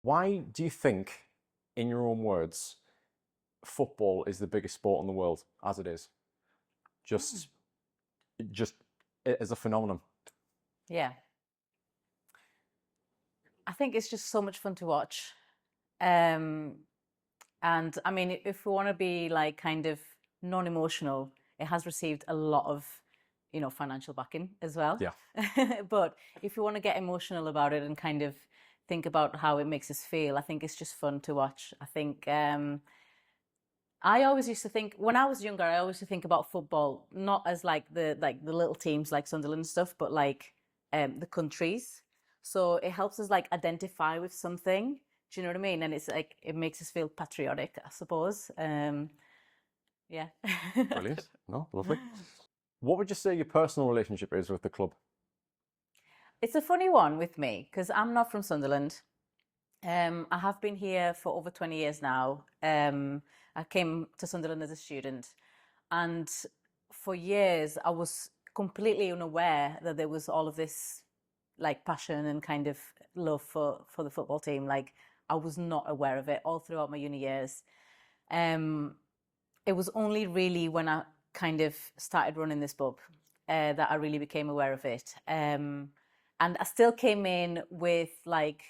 Why do you think, in your own words, football is the biggest sport in the world as it is? Just, just as a phenomenon. Yeah. I think it's just so much fun to watch. Um, and I mean, if we want to be like kind of non-emotional, it has received a lot of, financial backing as well. Yeah. But if you want to get emotional about it and kind of think about how it makes us feel, I think it's just fun to watch. I think I always used to think when I was younger, I always used to think about football not as like the little teams like Sunderland and stuff, but like the countries. So it helps us like identify with something. Do you know what I mean? And it's like it makes us feel patriotic, I suppose. Yeah. Brilliant. No, lovely. What would you say your personal relationship is with the club? It's a funny one with me because I'm not from Sunderland. I have been here for over 20 years now. I came to Sunderland as a student, and for years I was completely unaware that there was all of this like passion and kind of love for the football team. Like I was not aware of it all throughout my uni years. Um, it was only really when I kind of started running this pub that I really became aware of it. And I still came in with like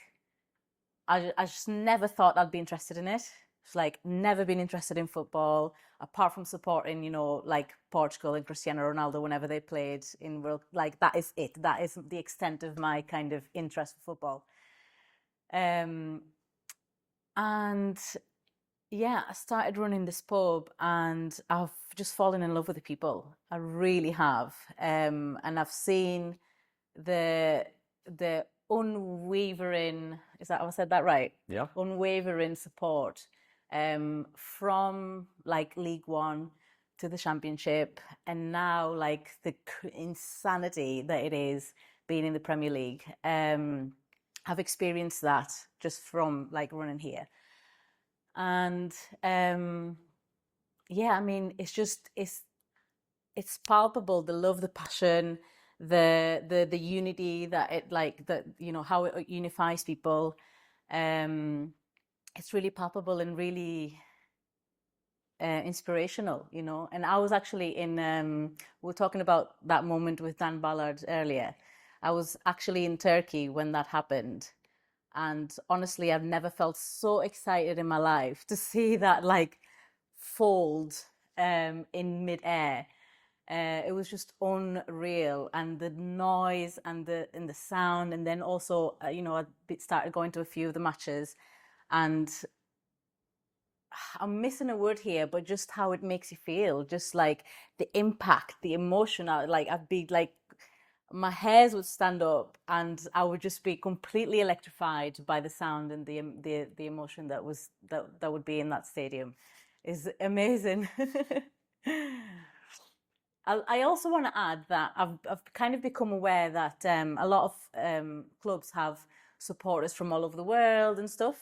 I just never thought I'd be interested in it. It's like never been interested in football apart from supporting, like Portugal and Cristiano Ronaldo whenever they played in world. Like that is it. That is the extent of my kind of interest for football. Um, and yeah, I started running this pub, and I've just fallen in love with the people. I really have, and I've seen the the unwavering, is that, have I said that right? Yeah. Unwavering support from like League One to the Championship, and now like the insanity that it is being in the Premier League. I've experienced that just from like running here, and yeah, I mean, it's palpable, the love, the passion, the unity that it like that how it unifies people. um it's really palpable and really inspirational, and I was actually in we were talking about that moment with Dan Ballard earlier. I was actually in Turkey when that happened, and honestly I've never felt so excited in my life to see that like fold in midair. It was just unreal, and the noise and the sound, and then also I started going to a few of the matches, and I'm missing a word here, but just how it makes you feel, just like the impact, the emotion. Like I'd be like, my hairs would stand up, and I would just be completely electrified by the sound and the emotion that would be in that stadium. Is amazing. I also want to add that I've kind of become aware that a lot of clubs have supporters from all over the world and stuff.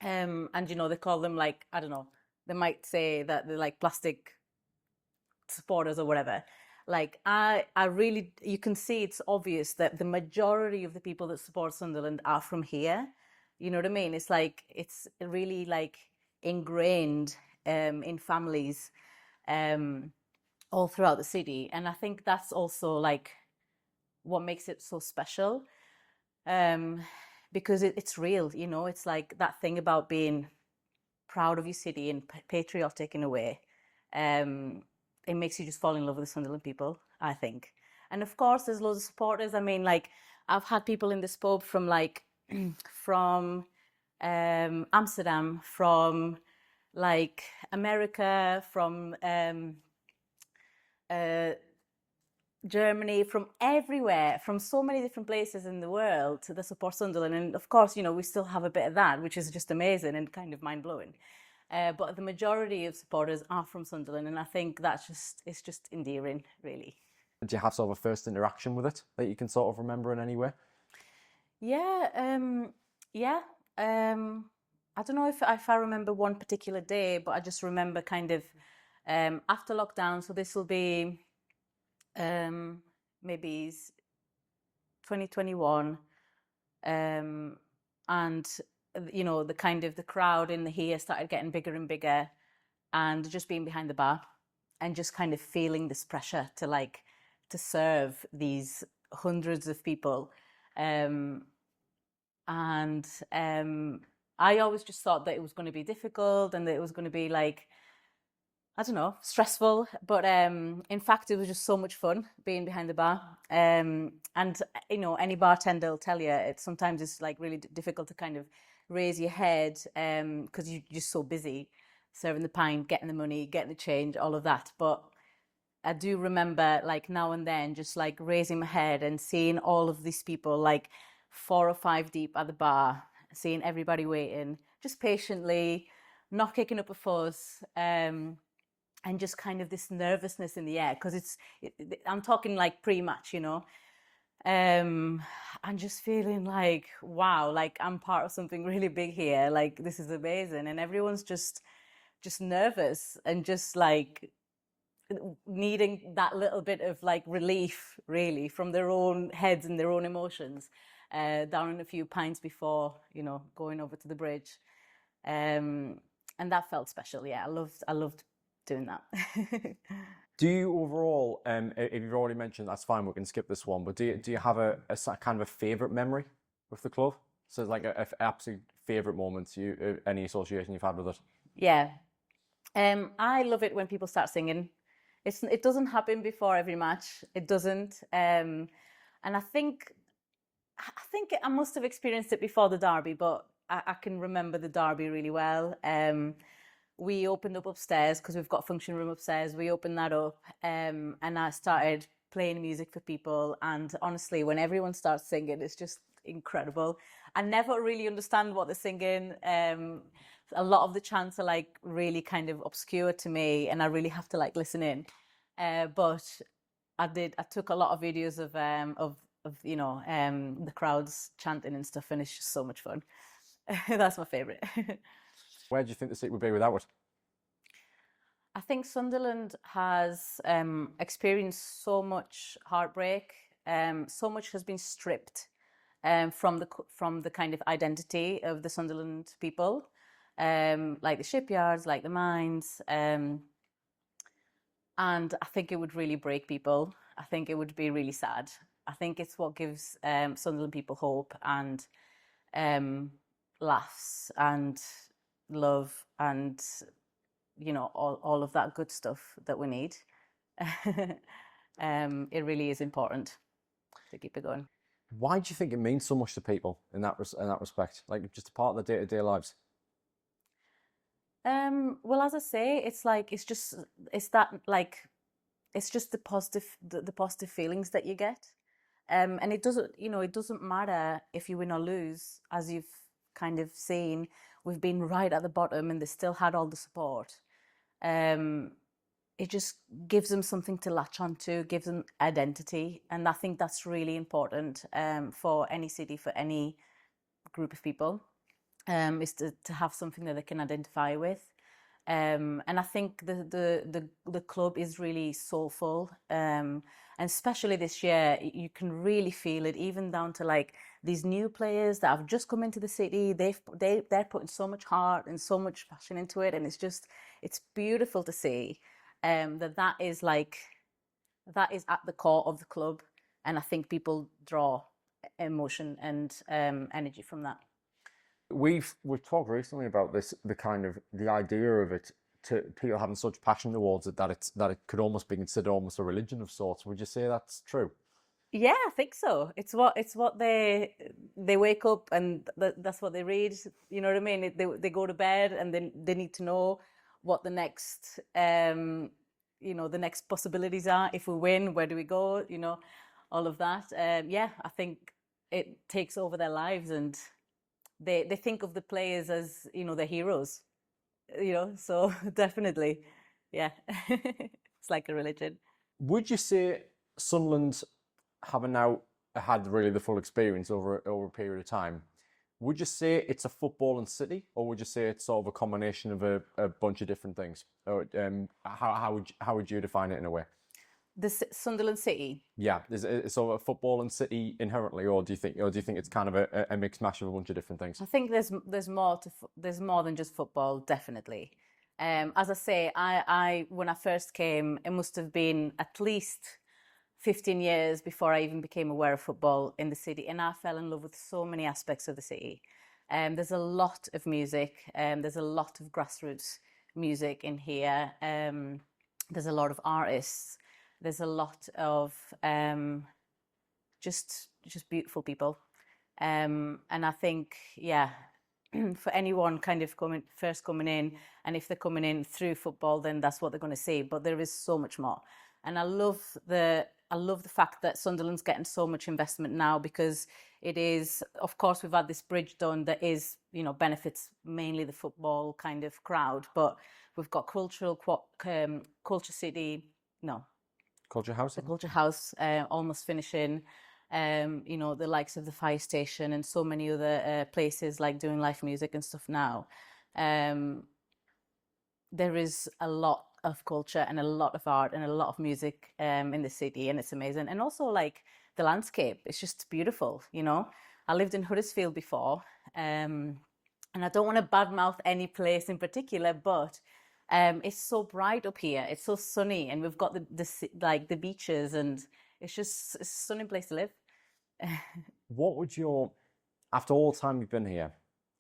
And they call them like, I don't know, they might say that they're like plastic supporters or whatever. Like I really, you can see it's obvious that the majority of the people that support Sunderland are from here. You know what I mean? It's like it's really like ingrained in families um, all throughout the city, and I think that's also like what makes it so special. Um, because it's real, it's like that thing about being proud of your city and patriotic in a way. Um, it makes you just fall in love with the Sunderland people, I think. And of course, there's loads of supporters. I mean, like I've had people in this pub from like from Amsterdam, from like America, from uh, Germany, from everywhere, from so many different places in the world to the support Sunderland. And of course, we still have a bit of that, which is just amazing and kind of mind blowing. But the majority of supporters are from Sunderland, and I think it's just endearing, really. Do you have sort of a first interaction with it that you can sort of remember in any way? Yeah, yeah. I don't know if I remember one particular day, but I just remember kind of after lockdown. So this will be um, maybe 2021, and you know, the kind of the crowd in the here started getting bigger and bigger, and just being behind the bar and just kind of feeling this pressure to like to serve these hundreds of people. Um, and I always just thought that it was going to be difficult and that it was going to be like, I don't know, stressful. But in fact, it was just so much fun being behind the bar. And you know, any bartender will tell you it sometimes it's like really difficult to kind of raise your head because you're just so busy serving the pint, getting the money, getting the change, all of that. But I do remember like now and then just like raising my head and seeing all of these people like 4 or 5 deep at the bar, seeing everybody waiting, just patiently, not kicking up a fuss. And just kind of this nervousness in the air because I'm talking like pre-match, you know. And just feeling like, wow, like I'm part of something really big here. Like this is amazing, and everyone's just nervous and just like needing that little bit of like relief, really, from their own heads and their own emotions. Down a few pints before, you know, going over to the bridge, and that felt special. Yeah, I loved doing that. Do you overall, if you've already mentioned, that's fine, we can skip this one, but do you have a kind of a favourite memory with the club? So like a absolute favourite moment, any association you've had with it? Yeah. I love it when people start singing. It doesn't happen before every match. It doesn't. And I think I must have experienced it before the derby, but I can remember the derby really well. We opened up upstairs because we've got a function room upstairs. We opened that up, and I started playing music for people. And honestly, when everyone starts singing, it's just incredible. I never really understand what they're singing. A lot of the chants are like really kind of obscure to me, and I really have to like listen in. But I took a lot of videos of you know the crowds chanting and stuff, and it's just so much fun. That's my favorite. Where do you think the seat would be without it? I think Sunderland has experienced so much heartbreak. So much has been stripped from the kind of identity of the Sunderland people, like the shipyards, like the mines, and I think it would really break people. I think it would be really sad. I think it's what gives Sunderland people hope and laughs and love and you know all of that good stuff that we need. It really is important to keep it going. Why do you think it means so much to people in that respect? Like just a part of their day-to-day lives? Well, as I say, it's like it's that like it's just the positive feelings that you get. And it doesn't, you know, it doesn't matter if you win or lose, as you've kind of seen. We've been right at the bottom, and they still had all the support. It just gives them something to latch onto, gives them identity, and I think that's really important for any city, for any group of people, is to have something that they can identify with. And I think the club is really soulful, and especially this year, you can really feel it, even down to like these new players that have just come into the city. They're putting so much heart and so much passion into it, and it's beautiful to see that is at the core of the club, and I think people draw emotion and energy from that. We've talked recently about this, the idea of it, to people having such passion towards it that it could almost be considered almost a religion of sorts. Would you say that's true? Yeah, I think so. It's what they wake up and that's what they read. You know what I mean? They go to bed and then they need to know what the next you know the next possibilities are. If we win, where do we go? You know, all of that. Yeah, I think it takes over their lives, and they think of the players as, you know, their heroes. You know, so definitely, yeah, it's like a religion. Would you say Sunderland, having now had really the full experience over a period of time, would you say it's a footballing city, or would you say it's sort of a combination of a bunch of different things? Or how would you define it in a way? Sunderland City. Yeah, is it sort of football and City inherently, or do you think it's kind of a mixed mash of a bunch of different things? I think there's more than just football, definitely. As I say, I when I first came, it must have been at least 15 years before I even became aware of football in the city, and I fell in love with so many aspects of the city. There's a lot of music. There's a lot of grassroots music in here. There's a lot of artists. There's a lot of just beautiful people. And I think, yeah, for anyone kind of coming in, and if they're coming in through football, then that's what they're going to see. But there is so much more, and I love the fact that Sunderland's getting so much investment now, because it is, of course, we've had this bridge done that is, benefits mainly the football kind of crowd, but we've got culture city, no, Culture House. the culture house almost finishing. The likes of the fire station and so many other places like doing live music and stuff now. There is a lot of culture and a lot of art and a lot of music in the city, and it's amazing. And also, like, the landscape, it's just beautiful, I lived in Huddersfield before, and I don't want to badmouth any place in particular, but it's so bright up here. It's so sunny, and we've got the beaches, and it's a stunning place to live. What would after all the time you've been here,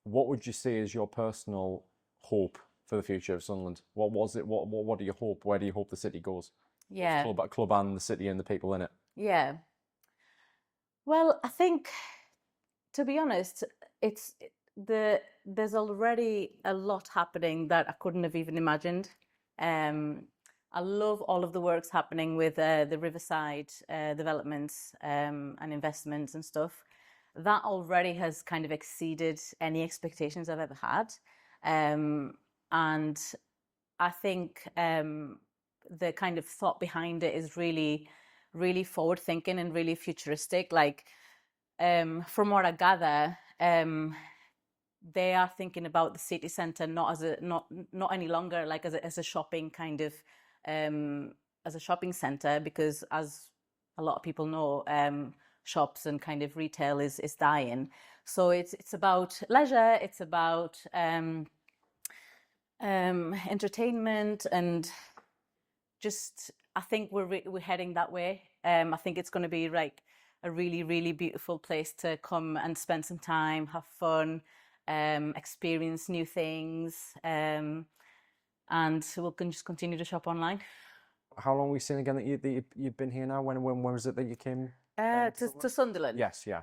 what would you say is your personal hope for the future of Sunderland? What was it? What do you hope? Where do you hope the city goes? Yeah. Club and the city and the people in it. Yeah. Well, I think, to be honest, there's already a lot happening that I couldn't have even imagined. I love all of the works happening with the Riverside developments and investments and stuff. That already has kind of exceeded any expectations I've ever had. And I think the kind of thought behind it is really, really forward thinking and really futuristic. Like, from what I gather, they are thinking about the city centre not any longer like as a shopping kind of as a shopping centre, because as a lot of people know, shops and kind of retail is dying. So it's about leisure, it's about entertainment, and just, I think we're heading that way. I think it's going to be like a really, really beautiful place to come and spend some time, have fun, experience new things, and we can just continue to shop online. How long have we seen again that you've been here now? When was it that you came? To Sunderland? Yes, yeah.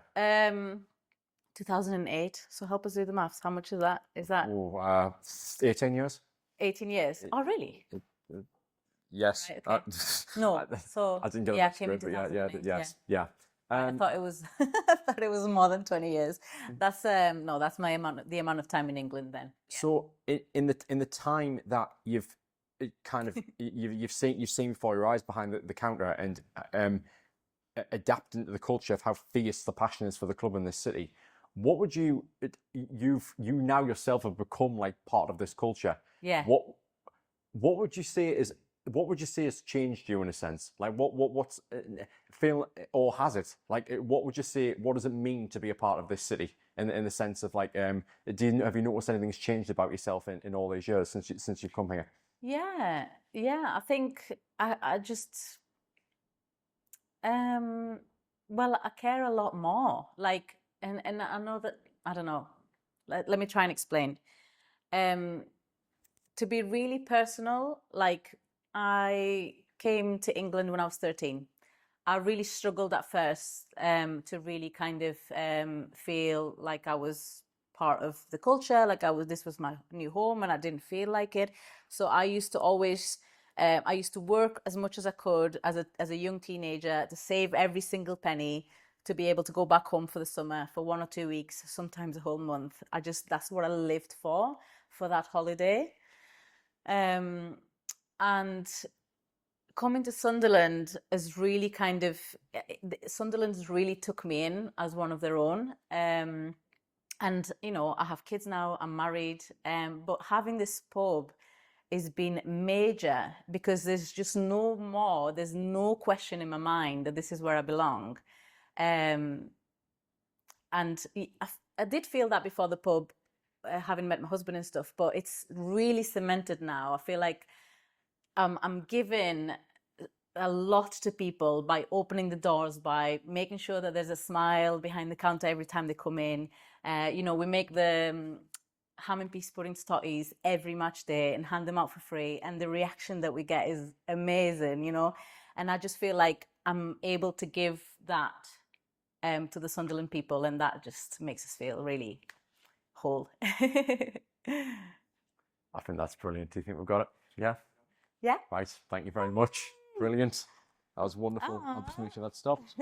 2008. So help us do the maths. How much is that? 18 years. 18 years. Oh, really? Yes. Right, okay. No. So I didn't get yeah, it, came in but yeah, 2008, yes, yeah. I thought it was I thought it was more than 20 years. That's no, that's the amount of time in England then. Yeah. So in the time that you've seen before your eyes behind the counter and adapting to the culture of how fierce the passion is for the club in this city, what would you now yourself have become like part of this culture? Yeah. What would you say has changed you in a sense? Like what's feel, or has it? Like what would you say? What does it mean to be a part of this city in the sense of like have you noticed anything's changed about yourself in all these years since you've come here? Yeah. I think I just well, I care a lot more. Like, and I know that, I don't know. Let me try and explain. To be really personal, like, I came to England when I was 13. I really struggled at first to really kind of feel like I was part of the culture, like this was my new home, and I didn't feel like it. So I used to always I used to work as much as I could as a young teenager to save every single penny to be able to go back home for the summer for 1 or 2 weeks, sometimes a whole month. That's what I lived for that holiday. And coming to Sunderland is really Sunderland's really took me in as one of their own. And, I have kids now, I'm married, but having this pub has been major, because there's no question in my mind that this is where I belong. And I did feel that before the pub, having met my husband and stuff, but it's really cemented now. I feel like I'm giving a lot to people by opening the doors, by making sure that there's a smile behind the counter every time they come in. We make the ham and peas pudding totties every match day and hand them out for free, and the reaction that we get is amazing, and I just feel like I'm able to give that to the Sunderland people, and that just makes us feel really whole. I think that's brilliant. Do you think we've got it? Yeah? Yeah. Right. Thank you very much. Brilliant. That was wonderful. I'll just make sure that stopped.